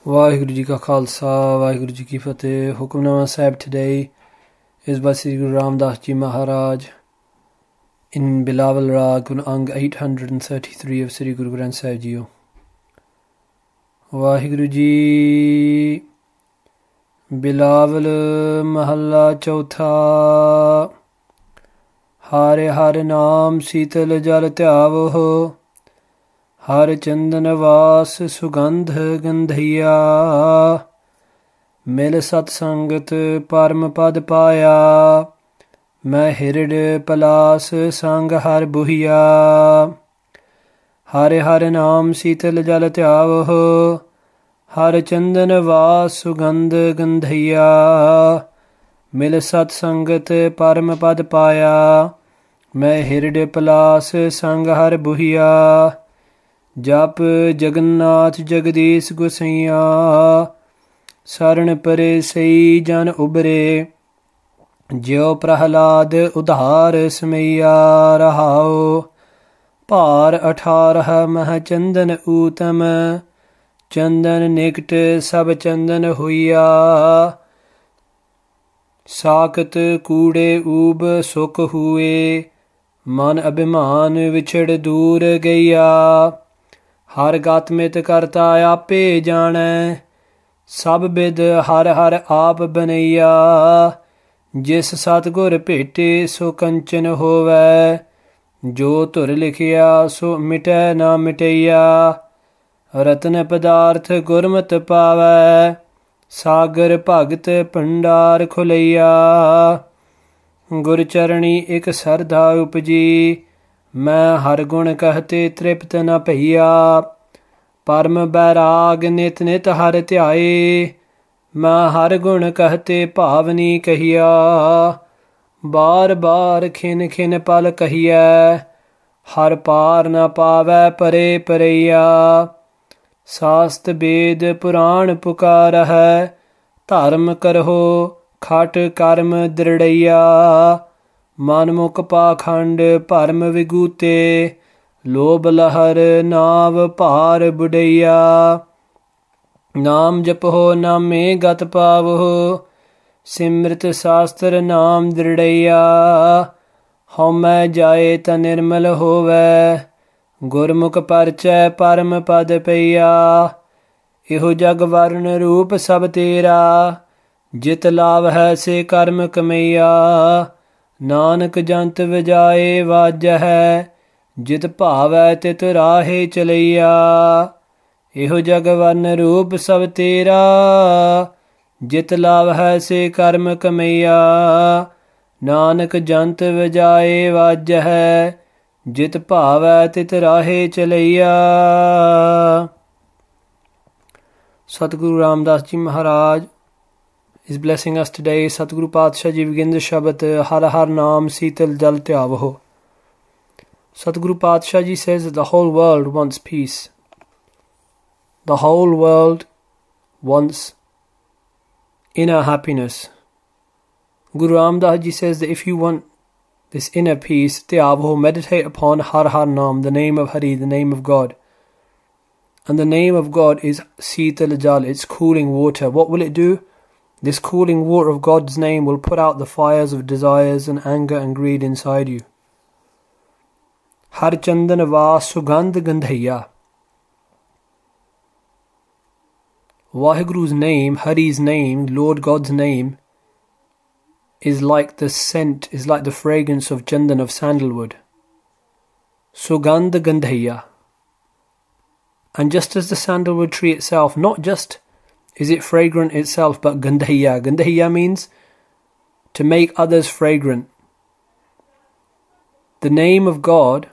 Vaheguru Ji Ka Khalsa, Vaheguru Ji Ki Fateh. Hukamnama Sahib today is by Sri Guru Ramdas Ji Maharaj in Bilaaval Rag on Ang 833 of Sri Guru Granth Sahib Ji. Vaheguru Ji. Bilaaval Mahalla Chautha. Hare Hare Naam Sital Jal Tyavo. हर चंदन वास सुगंध गंधैया मिल सत्संगत परम पद पाया मैं हिरड पलास संग हर बुहिया हरे हर नाम शीतल जल त्यावो हर चंदन वास सुगंध गंधैया मिल सत्संगत परम पद पाया मैं हिरड पलास संग हर बुहिया जप जगन्नाथ जगदीश गुसैया शरण परे सई जन उबरे ज्यो प्रहलाद उधार समैया रहाओ भार 18 मह चंदन ऊतम चंदन निकट सब चंदन हुइया साकत कूड़े ऊब सुख हुए मन अभिमान विछड़ दूर गैया हर गत मित करता आपे जानै सब बिद हर हर आप बनैया जिस सतगुर भेटे सो कंचन होवै जो धुर लिखिया सो मिटै ना मिटैया रतन पदार्थ गुरमत पावै सागर भगत भंडार खुलैया गुरचरणी एक सरधा उपजी मैं हर गुण कहते तृप्त न भैया परम बैराग नित नित हर ध्याए मैं हर गुण कहते भावनी कहिया बार बार खिन खिन पल कहिया हर पार न पावै परे परैया शास्त वेद पुराण पुकार है धर्म करहो खट कर्म दृढ़ैया मनमुख पाखंड भरम विगूते लोभ लहर नाव भार बुढ़ैया नाम जपहो नामे गत पावो सिमृत शास्त्र नाम दृढ़ैया हौमै जाए त निर्मल होवै गुरमुख परचै परम पद पैया इहो जग वर्ण रूप सब तेरा जित लाभ है से कर्म कमैया नानक जंत वजाए वाज है जित भावै तित राहे चलैया इहो जग वर्ण रूप सब तेरा जित लाभ है से कर्म कमैया नानक जंत वजाए वाज है जित भावै तित राहे चलैया Satguru Ramdas Ji Maharaj is blessing us today. Satguru Patsha Ji begins the Shabad Har Har Naam Sital Jal Tyavo. Satguru Patsha Ji says that the whole world wants peace. The whole world wants inner happiness. Guru Ramdas Ji says that if you want this inner peace, Tyavo, meditate upon Har Har Naam, the name of Hari, the name of God. And the name of God is Sital Jal, it's cooling water. What will it do? This cooling water of God's name will put out the fires of desires and anger and greed inside you. Har chandan vaas sugandh gandhaiya. Vaheguru's name, Hari's name, Lord God's name, is like the scent, is like the fragrance of chandan, of sandalwood. Sugandh gandhaiya. And just as the sandalwood tree itself, not just is it fragrant itself, but gandhaiya. Gandhaiya means to make others fragrant. The name of God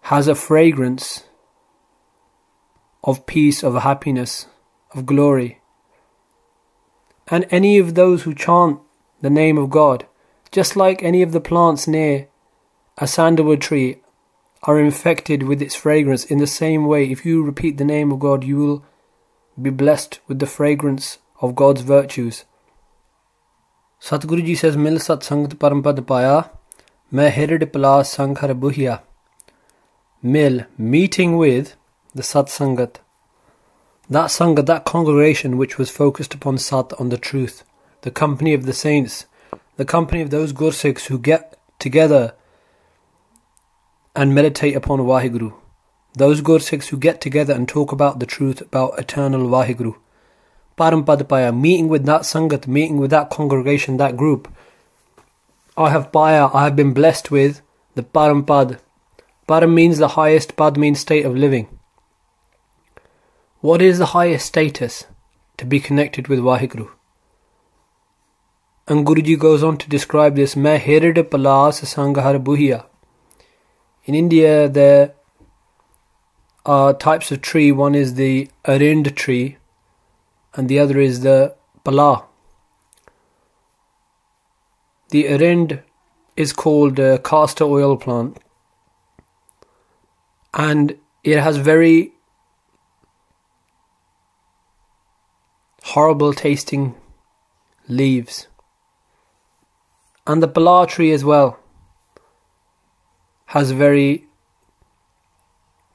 has a fragrance of peace, of happiness, of glory. And any of those who chant the name of God, just like any of the plants near a sandalwood tree, are infected with its fragrance. In the same way, if you repeat the name of God, you will be blessed with the fragrance of God's virtues. Satguru Ji says, Mil sat sangat parampad paya, main hirid palas sanghar buhiya. Mil, meeting with the Satsangat. That Sangha, that congregation which was focused upon Sat, on the truth, the company of the saints, the company of those Gursikhs who get together and meditate upon Vaheguru, those Gursikhs who get together and talk about the truth, about eternal Vaheguru. Parampad Paya, meeting with that Sangat, meeting with that congregation, that group. I have been blessed with the Parampad. Param means the highest, Pad means state of living. What is the highest status? To be connected with Vaheguru. And Guruji goes on to describe this, Mehl palas sanghar buhiya. In India there are types of tree. One is the Arind tree and the other is the Pala. The Arind is called a castor-oil plant, and it has very horrible tasting leaves. And the Pala tree as well has very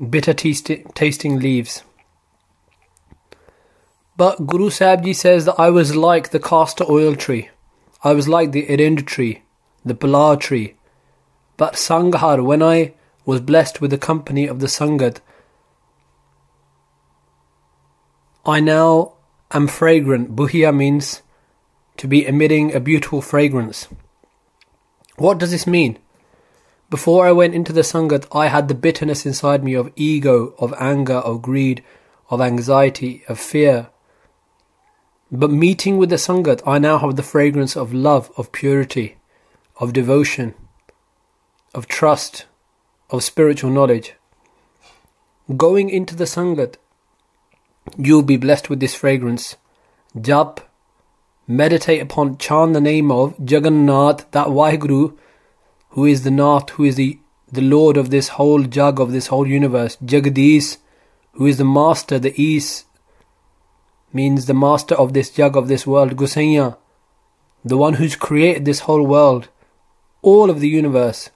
bitter tasting leaves. But Guru Sahib Ji says that I was like the castor oil tree. I was like the Arind tree, the Pala tree. But Sanghar, when I was blessed with the company of the Sangat, I now am fragrant. Buhiya means to be emitting a beautiful fragrance. What does this mean? Before I went into the Sangat, I had the bitterness inside me of ego, of anger, of greed, of anxiety, of fear. But meeting with the Sangat, I now have the fragrance of love, of purity, of devotion, of trust, of spiritual knowledge. Going into the Sangat, you'll be blessed with this fragrance. Jap, meditate upon, chant the name of Jagannath, that Vaheguru, who is the Nath, who is the Lord of this whole jug, of this whole universe. Jagadish, who is the master, the Is means the master of this jug, of this world. Gusaiya, the one who's created this whole world, all of the universe.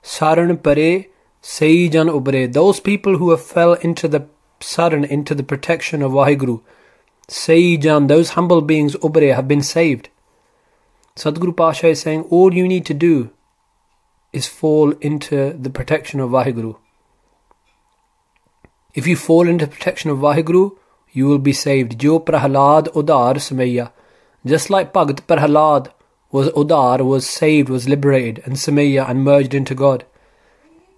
Saran pare, sei jan ubre, those people who have fell into the saran, into the protection of Vaheguru. Sei jan, those humble beings ubre have been saved. Sadhguru Pasha is saying all you need to do is fall into the protection of Vaheguru. If you fall into the protection of Vaheguru, you will be saved. Jo Prahlaad udar samaya. Just like Bhagat Prahlaad was udar, was saved, was liberated, and samaya, and merged into God.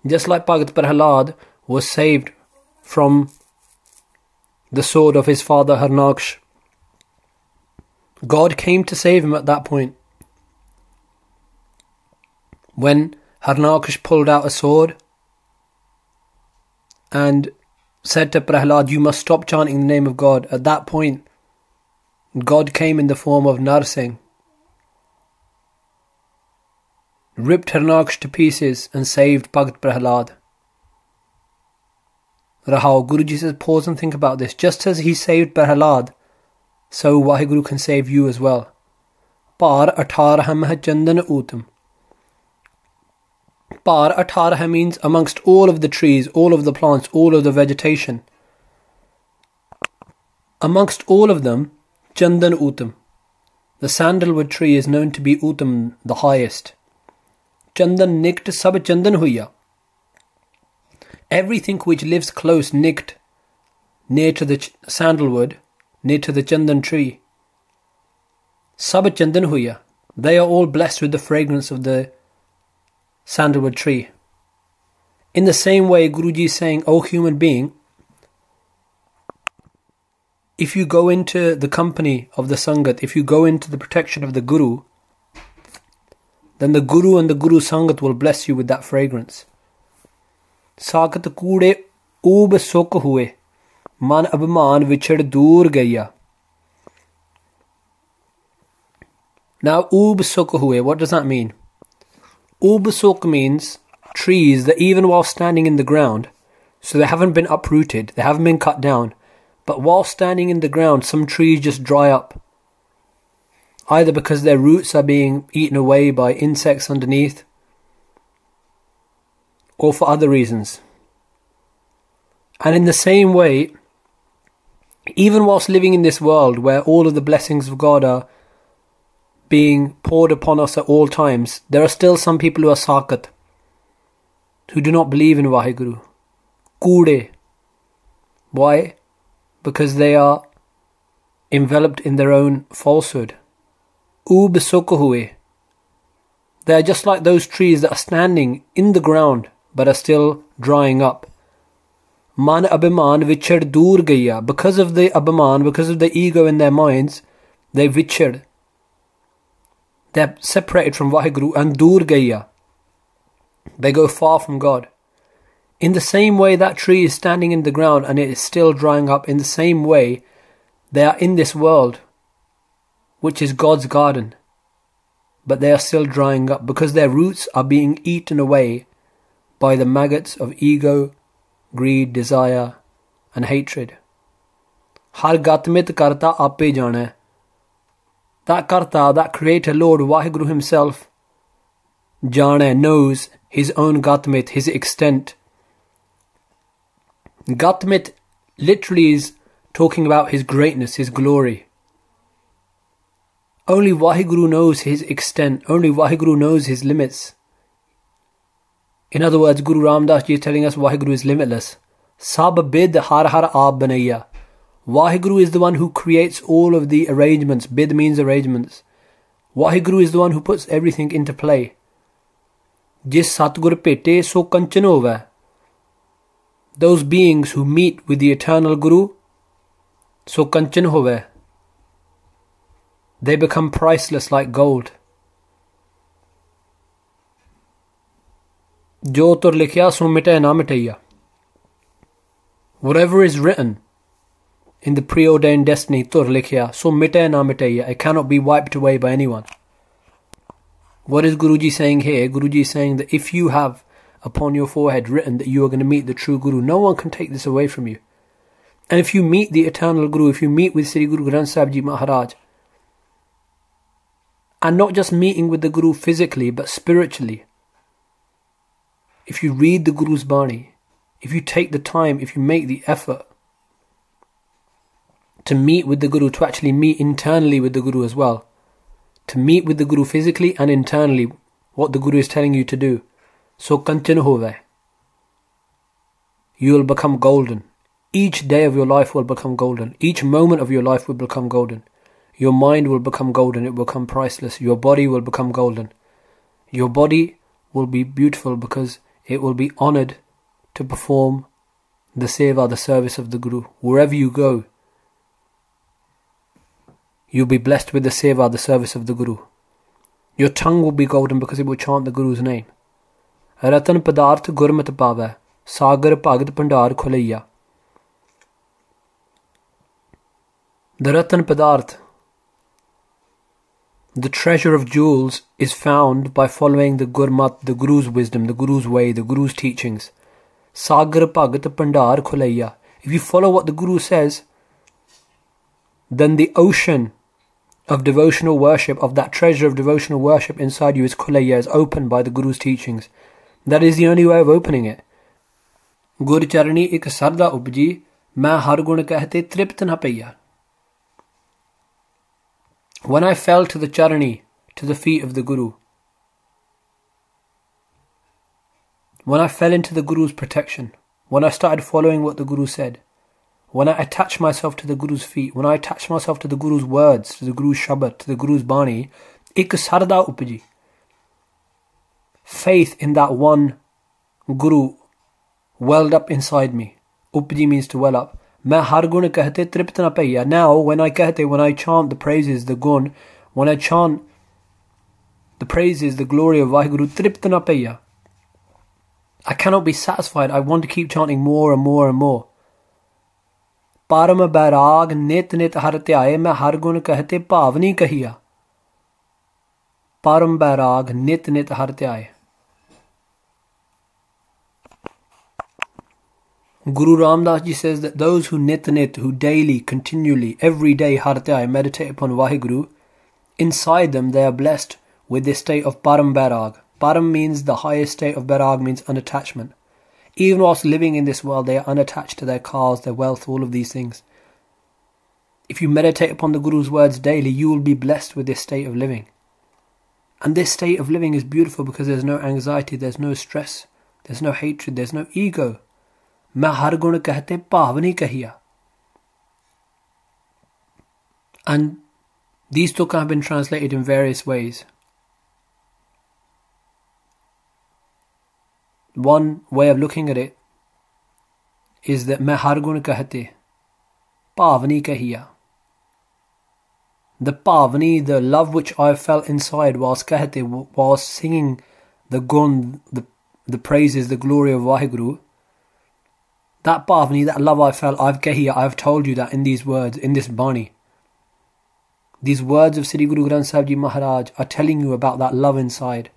Just like Bhagat Prahlaad was saved from the sword of his father Harnaksh. God came to save him at that point. When Harnaksh pulled out a sword and said to Prahlaad, you must stop chanting the name of God. At that point, God came in the form of Narsingh, ripped Harnaksh to pieces and saved Bhagat Prahlaad. Rahao, Guruji says, pause and think about this. Just as he saved Prahlaad, so Vaheguru can save you as well. Par atharaham chandan utam. Par atharah means amongst all of the trees, all of the plants, all of the vegetation. Amongst all of them, chandan utam. The sandalwood tree is known to be utam, the highest. Chandan nikt sab chandan huya. Everything which lives close, nikt, near to the sandalwood, near to the chandan tree. Sab chandan huya. They are all blessed with the fragrance of the sandalwood tree. In the same way, Guruji is saying, O human being, if you go into the company of the Sangat, if you go into the protection of the Guru, then the Guru and the Guru Sangat will bless you with that fragrance. Sakat kude ub suk hue, man abhiman vichad dur gaya. Now, ub suk hue, what does that mean? Ub suk means trees that even while standing in the ground, so they haven't been uprooted, they haven't been cut down, but while standing in the ground, some trees just dry up. Either because their roots are being eaten away by insects underneath, or for other reasons. And in the same way, Even whilst living in this world where all of the blessings of God are being poured upon us at all times, there are still some people who are sakat, who do not believe in Vaheguru. Kude. Why? Because they are enveloped in their own falsehood. Oob sukh hue. They are just like those trees that are standing in the ground but are still drying up. Man abhiman vichad dur gaya. Because of the abhiman, because of the ego in their minds, they vichad. They're separated from Vaheguru and dur gaya. They go far from God. In the same way that tree is standing in the ground and it is still drying up, in the same way they are in this world, which is God's garden, but they are still drying up because their roots are being eaten away by the maggots of ego, greed, desire and hatred. Har gatmit karta ape jana. That karta, that creator Lord Vaheguru himself, jana, knows his own gatmit, his extent. Gatmit literally is talking about his greatness, his glory. Only Vaheguru knows his extent. Only Vaheguru knows his limits. In other words, Guru Ramdas Ji is telling us Vaheguru is limitless. Sab bid har har aap banaiya. Vaheguru is the one who creates all of the arrangements. Bid means arrangements. Vaheguru is the one who puts everything into play. Jis satgur pete so kanchan hove. Those beings who meet with the eternal Guru, so kanchan hove. They become priceless like gold. Jo tur likhya so mite na mitaiya. Whatever is written in the preordained destiny, tur likhya so mite na mitaiya. It cannot be wiped away by anyone. What is Guruji saying here? Guruji is saying that if you have upon your forehead written that you are going to meet the true Guru, no one can take this away from you. And if you meet the eternal Guru, if you meet with Sri Guru Granth Sahib Ji Maharaj, and not just meeting with the Guru physically but spiritually, if you read the Guru's Bani, if you take the time, if you make the effort to meet with the Guru, to actually meet internally with the Guru as well, to meet with the Guru physically and internally, what the Guru is telling you to do, so kanchan hove. You will become golden. Each day of your life will become golden. Each moment of your life will become golden. Your mind will become golden. It will become priceless. Your body will become golden. Your body will be beautiful because it will be honoured to perform the seva, the service of the Guru. Wherever you go, you'll be blessed with the seva, the service of the Guru. Your tongue will be golden because it will chant the Guru's name. Ratan padarth gurmat pave, sagar bhagat pandar khulaiya. The Ratan padarth, the treasure of jewels, is found by following the Gurmat, the Guru's wisdom, the Guru's way, the Guru's teachings. Sagar bhagat pandar khulaiya. If you follow what the Guru says, then the ocean of devotional worship, of that treasure of devotional worship inside you is khulaiya, is opened by the Guru's teachings. That is the only way of opening it. Gur charani ik sarda upji, main har gun kehte tript na paiya. When I fell to the charani, to the feet of the Guru, when I fell into the Guru's protection, when I started following what the Guru said, when I attached myself to the Guru's feet, when I attached myself to the Guru's words, to the Guru's Shabad, to the Guru's Bani, ik sarda upji. Faith in that one Guru welled up inside me. Upji means to well up. Main har gun kehte tript na paiya. Now, when I chant the praises, the gun, when I chant the praises, the glory of Vaheguru, tript na paiya. I cannot be satisfied. I want to keep chanting more and more and more. Param bairag nit nit har dhyaye, main har gun kehte bhavani kahiya. Param bairag nit nit har dhyaye. Guru Ramdas Ji says that those who nit, who daily, continually, every day har dhyaye, meditate upon Vaheguru, inside them they are blessed with this state of Param Bairag. Param means the highest state of Bairag, means unattachment. Even whilst living in this world, they are unattached to their cars, their wealth, all of these things. If you meditate upon the Guru's words daily, you will be blessed with this state of living. And this state of living is beautiful because there's no anxiety, there's no stress, there's no hatred, there's no ego. मैं हर गुण कहते भाव नहीं कहिया. And these tukka have been translated in various ways. One way of looking at it is that मैं हर गुण कहते भाव नहीं कहिया. The pavani, the love which I felt inside whilst कहते, whilst singing the gun, the praises, the glory of Vaheguru, that pavani, that love I felt, I've told you that in these words, in this bani. These words of Sri Guru Granth Sahib Ji Maharaj are telling you about that love inside.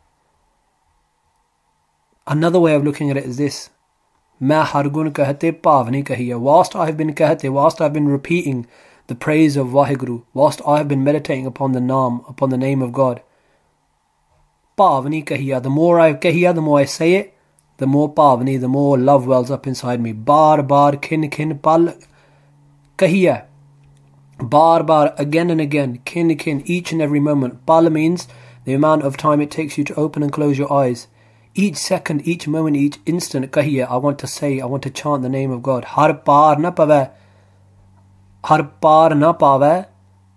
Another way of looking at it is this. मैं हर गुण कहते भाव नहीं कहिया. Whilst I have been कहते, whilst I have been repeating the praise of Vaheguru, whilst I have been meditating upon the Naam, upon the name of God, Pavani Kahiya, the more I Kahiya, the more I say it, the more Pavani, the more love wells up inside me. Bar bar kin kin pal Kahiya. Bar bar, again and again, kin kin, each and every moment. Pal means the amount of time it takes you to open and close your eyes. Each second, each moment, each instant, Kahiya, I want to say, I want to chant the name of God. Har par na pave. Har par na pave,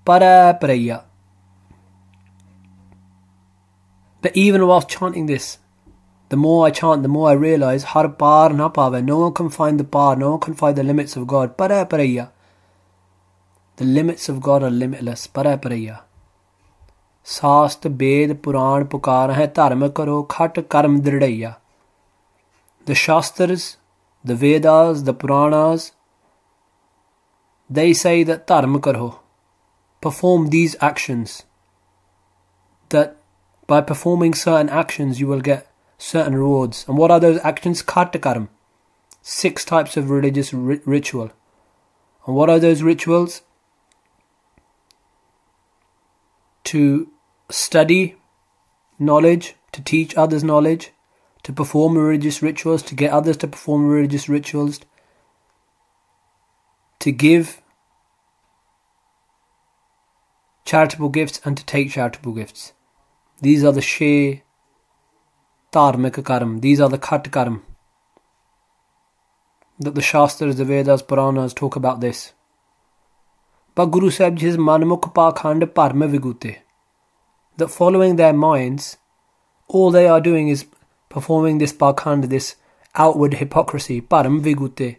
para paraya. But even whilst chanting this, the more I chant, the more I realise, har par na pave, no one can find the par, no one can find the limits of God. Para paraya. The limits of God are limitless. Para paraya. Saast Ved Puraan Pukar hai dharm karo khat karm dridaiya. The Shaastras, the Vedas, the Puraanas, they say that dharm karo, perform these actions, that by performing certain actions you will get certain rewards. And what are those actions? Khat karm, 6 types of religious ritual. And what are those rituals? To study knowledge, to teach others knowledge, to perform religious rituals, to get others to perform religious rituals, to give charitable gifts and to take charitable gifts. These are the She Dharmika Karam. These are the Khat Karam. That the Shaastras, the Vedas, Puraanas talk about this. But Guru Sahib Ji's manmukh pakhand parme vigute. That following their minds, all they are doing is performing this pakhand, this outward hypocrisy, param vigute.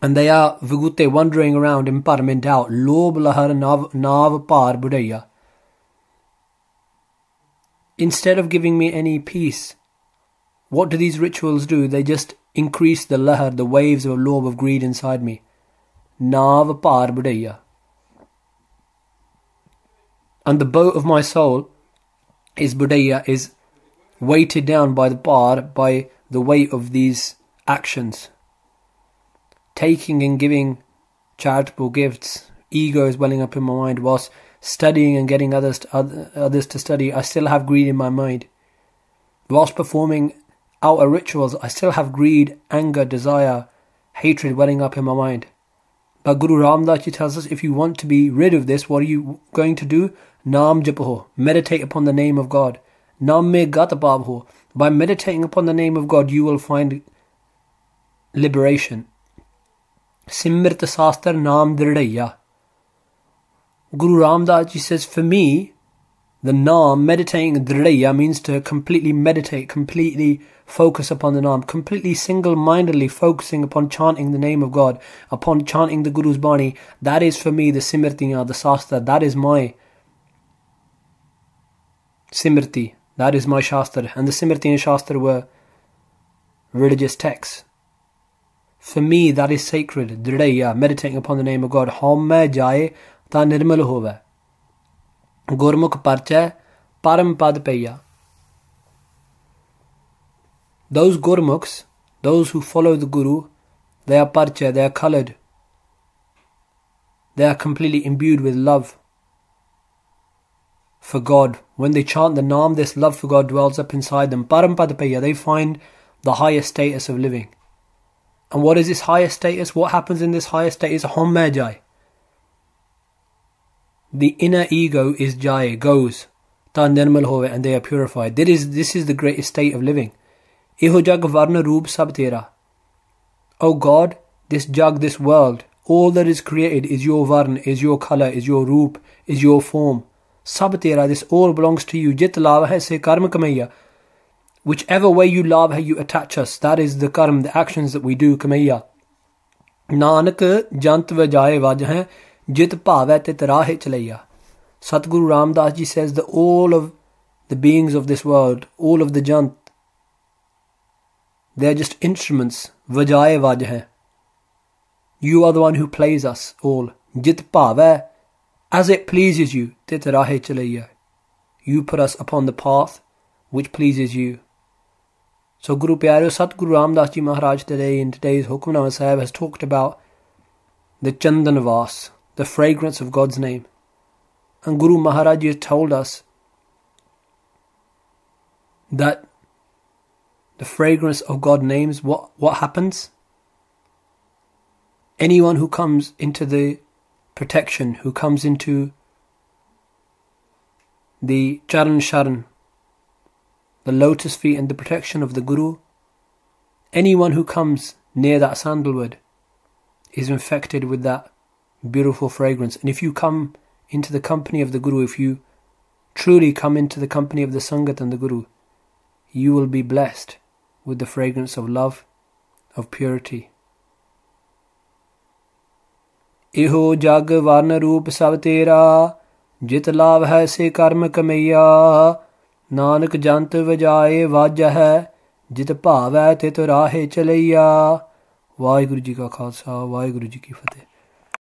And they are vigute, wandering around in param, in doubt. Lob lahar nav par budaya. Instead of giving me any peace, what do these rituals do? They just increase the lahar, the waves of lob, of greed inside me. Nav par budaya. And the boat of my soul is budaya, is weighted down by the par, by the weight of these actions. Taking and giving charitable gifts, ego is welling up in my mind. Whilst studying and getting others to study, I still have greed in my mind. Whilst performing outer rituals, I still have greed, anger, desire, hatred welling up in my mind. But Guru Ramdas Ji tells us, if you want to be rid of this, what are you going to do? Naam japaho, meditate upon the name of God. Naam me gat bhavho. By meditating upon the name of God, you will find liberation. Simritees and Shaastras naam dridaiya. Guru Ramdas Ji says, for me, the Naam, meditating dridaiya, means to completely meditate, completely focus upon the Naam, completely single-mindedly focusing upon chanting the name of God, upon chanting the Guru's Bani. That is for me the Simriti, the Shastra. That is my Simriti. That is my Shastra. And the Simriti and Shastra were religious texts. For me, that is sacred. Dridaiya, meditating upon the name of God. Homme jaye ta nirmal hove. Gurmukh parcha param pad paya. Those Gurmukhs, those who follow the Guru, they are parcha, they are coloured. They are completely imbued with love for God. When they chant the Naam, this love for God dwells up inside them. Param pad paya, they find the highest status of living. And what is this higher status? What happens in this higher status? Homme jai. the inner ego is jaye, goes, ta nirmal hove, and they are purified. This is the greatest state of living. Eho jag varna roop sab tera. O God, this jug, this world, all that is created is your varn, is your colour, is your roop, is your form. Sab tera, this all belongs to you. Jit lav hai se karma kamaiya. Whichever way you love how you attach us, that is the karma, the actions that we do, kamaiya. Nanak jant vajaye vaj hai, jit bhave tit rahe chalaiya. Satguru Ramdas ji says that all of the beings of this world, all of the jant, they are just instruments. Vajaye vaj hai. You are the one who plays us all. Jit bhave, as it pleases you, tit rahe chalaiya. You put us upon the path which pleases you. So Guru Pyareo Satguru Ramdas Ji Maharaj today in today's Hukamnama Sahib has talked about the Chandanavas, the fragrance of God's name. And Guru Maharaj Ji has told us that the fragrance of God's names, what happens? Anyone who comes into the protection, who comes into the Charan Sharan, the lotus feet and the protection of the Guru, anyone who comes near that sandalwood is infected with that beautiful fragrance. And if you come into the company of the Guru, if you truly come into the company of the Sangat and the Guru, you will be blessed with the fragrance of love, of purity. Iho jag varna roop sab tera, jit lav hai se karma kamaiya. Nanak जंत वजाए was है जित भावै तित राहे चलैया। वाहिगुरु जी का खालसा, वाहिगुरु जी की फतेह।